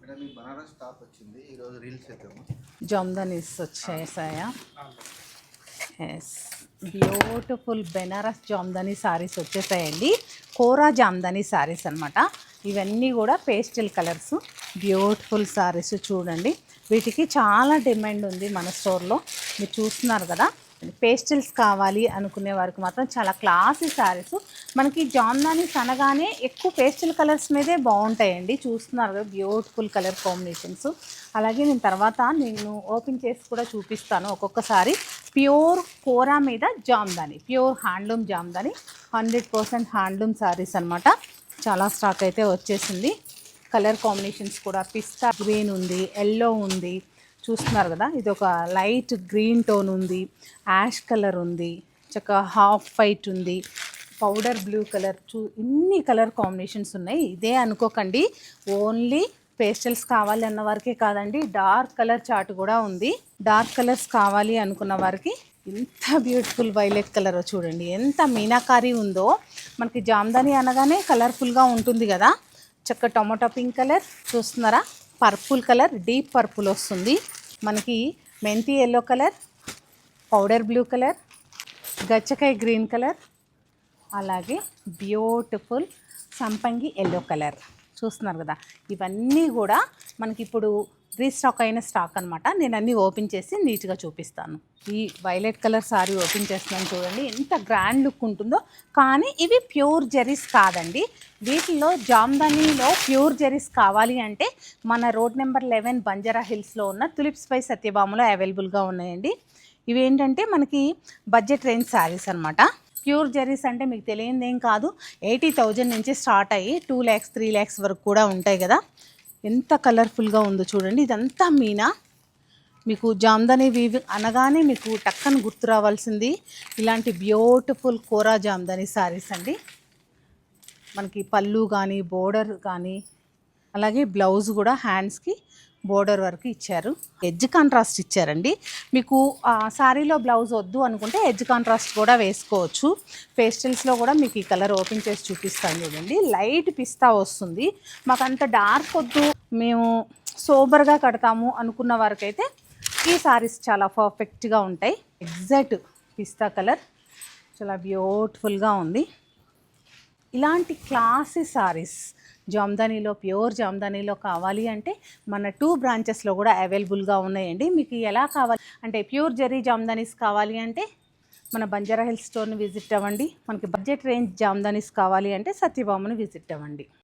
Madam ఈ Banaras top వచ్చింది ఈరోజు రీల్స్ చేద్దాము. జామ్దానీస్ వచ్చేసాయా? ఎస్, బ్యూటిఫుల్ బెనారస్ జామ్దానీ శారీస్ వచ్చేసాయండి. కోరా జామ్దానీ శారీస్ అనమాట. ఇవన్నీ కూడా పేస్టల్ కలర్స్, బ్యూటిఫుల్ శారీస్ చూడండి. వీటికి చాలా డిమాండ్ ఉంది మన స్టోర్లో, మీరు చూస్తున్నారు కదా. పేస్టల్స్ కావాలి అనుకునే వారికి మాత్రం చాలా క్లాసీ శారీస్. మనకి జామ్దానీస్ అనగానే ఎక్కువ పేస్టల్ కలర్స్ మీదే బాగుంటాయండి. చూస్తున్నారు కదా, బ్యూటిఫుల్ కలర్ కాంబినేషన్స్. అలాగే నేను ఓపెన్ చేసి కూడా చూపిస్తాను ఒక్కొక్కసారి. ప్యూర్ కోరా మీద Jamdani, pure handloom Jamdani, 100% handloom saris అనమాట. చాలా స్టాక్ అయితే వచ్చేసింది. కలర్ కాంబినేషన్స్ కూడా పిస్తా గ్రీన్ ఉంది, ఎల్లో ఉంది, చూస్తున్నారు కదా. ఇది ఒక లైట్ గ్రీన్ టోన్ ఉంది, యాష్ కలర్ ఉంది, చక్కగా హాఫ్ వైట్ ఉంది, పౌడర్ బ్లూ కలర్. ఇన్ని కలర్ కాంబినేషన్స్ ఉన్నాయి. ఇదే అనుకోకండి, ఓన్లీ పేస్టల్స్ కావాలి అన్న వారికే కాదండి, డార్క్ కలర్ చార్ట్ కూడా ఉంది. డార్క్ కలర్స్ కావాలి అనుకున్న వారికి ఎంత బ్యూటిఫుల్ వైలెట్ కలర్ చూడండి, ఎంత మీనాకారీ ఉందో. మనకి జామ్దానీ అనగానే కలర్ఫుల్గా ఉంటుంది కదా. చక్క టొమాటో పింక్ కలర్ చూస్తున్నారా, పర్పుల్ కలర్, డీప్ పర్పుల్ వస్తుంది మనకి, మెంతి yellow colour, powder blue colour, గచ్చకాయ గ్రీన్ కలర్, అలాగే బ్యూటిఫుల్ సంపంగి ఎల్లో కలర్ చూస్తున్నారు కదా. ఇవన్నీ కూడా మనకి ఇప్పుడు రీస్టాక్ అయిన స్టాక్ అనమాట. నేను అన్నీ ఓపెన్ చేసి నీట్గా చూపిస్తాను. ఈ వైలెట్ కలర్ సారీ ఓపెన్ చేస్తున్నాను చూడండి, ఎంత గ్రాండ్ లుక్ ఉంటుందో. కానీ ఇవి ప్యూర్ జెరీస్ కాదండి. వీటిల్లో జామ్దానీలో ప్యూర్ జెరీస్ కావాలి అంటే మన రోడ్ నెంబర్ 11 బంజారా హిల్స్లో ఉన్న తులిప్స్ బై సత్యభామలో అవైలబుల్గా ఉన్నాయండి. ఇవి ఏంటంటే మనకి బడ్జెట్ రేంజ్ శారీస్ అనమాట. ప్యూర్ జెరీస్ అంటే మీకు తెలియనిది ఏం కాదు, 80,000 నుంచి స్టార్ట్ అయ్యి 2 lakhs 3 lakhs వరకు కూడా ఉంటాయి కదా. ఎంత కలర్ఫుల్గా ఉందో చూడండి. ఇదంతా మీనా. మీకు జామ్దానీ వీవ్ అనగానే మీకు టక్కన గుర్తు రావాల్సింది ఇలాంటి బ్యూటిఫుల్ కోరా జామ్దానీ శారీస్ అండి. మనకి పళ్ళు కానీ బోర్డర్ కానీ, అలాగే బ్లౌజ్ కూడా హ్యాండ్స్కి బోర్డర్ వరకు ఇచ్చారు. ఎడ్జ్ కాంట్రాస్ట్ ఇచ్చారండి. మీకు శారీలో బ్లౌజ్ వద్దు అనుకుంటే ఎడ్జ్ కాంట్రాస్ట్ కూడా వేసుకోవచ్చు. పేస్టల్స్లో కూడా మీకు ఈ కలర్ ఓపెన్ చేసి చూపిస్తాను చూడండి. లైట్ పిస్తా వస్తుంది. మాకు అంత డార్క్ వద్దు, మేము సోబర్గా కడతాము అనుకున్న వారికైతే ఈ శారీస్ చాలా పర్ఫెక్ట్గా ఉంటాయి. ఎగ్జాక్ట్ పిస్తా కలర్ చాలా బ్యూటిఫుల్గా ఉంది. ఇలాంటి క్లాసీ శారీస్ జామ్దానీలో, ప్యూర్ జామ్దానీలో కావాలి అంటే మన 2 బ్రాంచెస్లో కూడా అవైలబుల్గా ఉన్నాయండి. మీకు ఎలా కావాలి అంటే ప్యూర్ జెరీ జామ్దానీస్ కావాలి అంటే మన బంజారా హిల్స్ స్టోర్ని విజిట్ అవ్వండి. మనకి బడ్జెట్ రేంజ్ జామ్దానీస్ కావాలి అంటే సత్యభామని విజిట్ అవ్వండి.